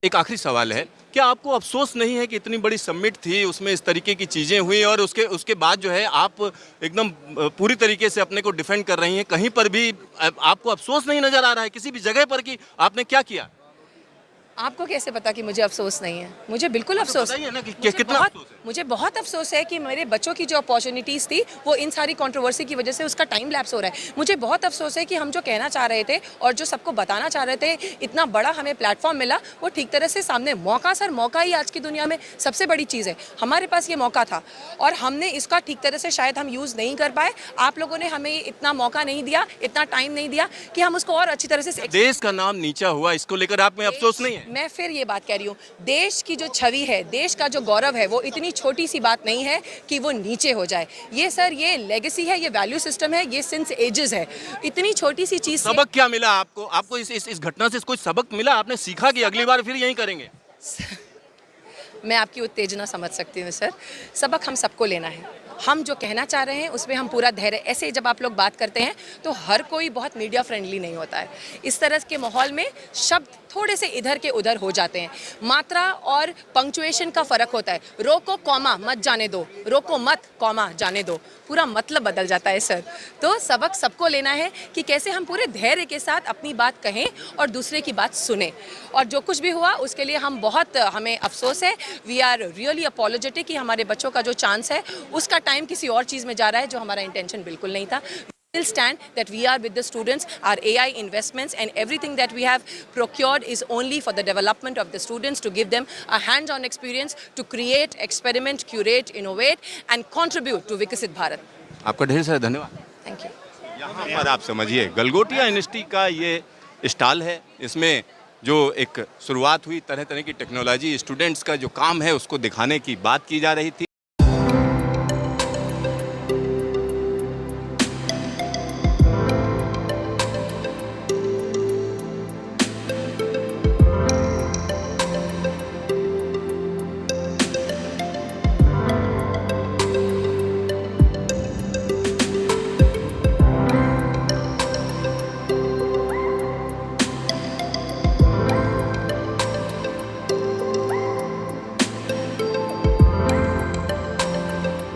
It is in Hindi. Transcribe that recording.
एक आखिरी सवाल है, क्या आपको अफ़सोस नहीं है कि इतनी बड़ी समिट थी, उसमें इस तरीके की चीज़ें हुई और उसके बाद जो है आप एकदम पूरी तरीके से अपने को डिफेंड कर रही हैं, कहीं पर भी आपको अफ़सोस नहीं नज़र आ रहा है किसी भी जगह पर कि आपने क्या किया? आपको कैसे पता कि मुझे अफसोस नहीं है? मुझे बिल्कुल अफसोस बताइए ना कि मुझे कितना बहुत अफ़सोस है? मुझे बहुत अफसोस है कि मेरे बच्चों की जो अपॉर्चुनिटीज़ थी वो इन सारी कंट्रोवर्सी की वजह से उसका टाइम लैप्स हो रहा है। मुझे बहुत अफसोस है कि हम जो कहना चाह रहे थे और जो सबको बताना चाह रहे थे, इतना बड़ा हमें प्लेटफॉर्म मिला, वो ठीक तरह से सामने मौका सर मौका ही आज की दुनिया में सबसे बड़ी चीज़ है। हमारे पास ये मौका था और हमने इसका ठीक तरह से शायद हम यूज़ नहीं कर पाए। आप लोगों ने हमें इतना मौका नहीं दिया, इतना टाइम नहीं दिया कि हम उसको और अच्छी तरह से देश का नाम नीचा हुआ, इसको लेकर आप में अफ़सोस नहीं है? मैं फिर ये बात कह रही हूँ, देश की जो छवि है, देश का जो गौरव है, वो इतनी छोटी सी बात नहीं है कि वो नीचे हो जाए। ये सर ये लेगेसी है, ये वैल्यू सिस्टम है, ये सिंस एजेस है। इतनी छोटी सी चीज़ से सबक क्या मिला आपको? आपको इस घटना से कोई सबक मिला? आपने सीखा कि अगली बार फिर यही करेंगे? मैं आपकी उत्तेजना समझ सकती हूँ सर। सबक हम सबको लेना है। हम जो कहना चाह रहे हैं उसमें हम पूरा धैर्य, ऐसे जब आप लोग बात करते हैं तो हर कोई बहुत मीडिया फ्रेंडली नहीं होता है। इस तरह के माहौल में शब्द थोड़े से इधर के उधर हो जाते हैं। मात्रा और पंक्चुएशन का फ़र्क होता है। रोको कॉमा मत जाने दो, रोको मत कॉमा जाने दो, पूरा मतलब बदल जाता है सर। तो सबक सबको लेना है कि कैसे हम पूरे धैर्य के साथ अपनी बात कहें और दूसरे की बात सुने। और जो कुछ भी हुआ उसके लिए हमें अफसोस है। वी आर रियली अपोलोजेटिक कि हमारे बच्चों का जो चांस है उसका टाइम किसी और चीज़ में जा रहा है, जो हमारा इंटेंशन बिल्कुल नहीं था। Still stand that we are with the students, our AI investments and everything that we have procured is only for the development of the students, to give them a hands-on experience to create, experiment, curate, innovate and contribute to Viksit Bharat. आपका ढेर सारा धन्यवाद। Thank you. यहाँ पर आप समझिए गलगोटिया यूनिवर्सिटी का ये स्टॉल है, इसमें जो एक शुरुआत हुई तरह तरह की टेक्नोलॉजी, स्टूडेंट्स का जो काम है उसको दिखाने की बात की जा रही थी।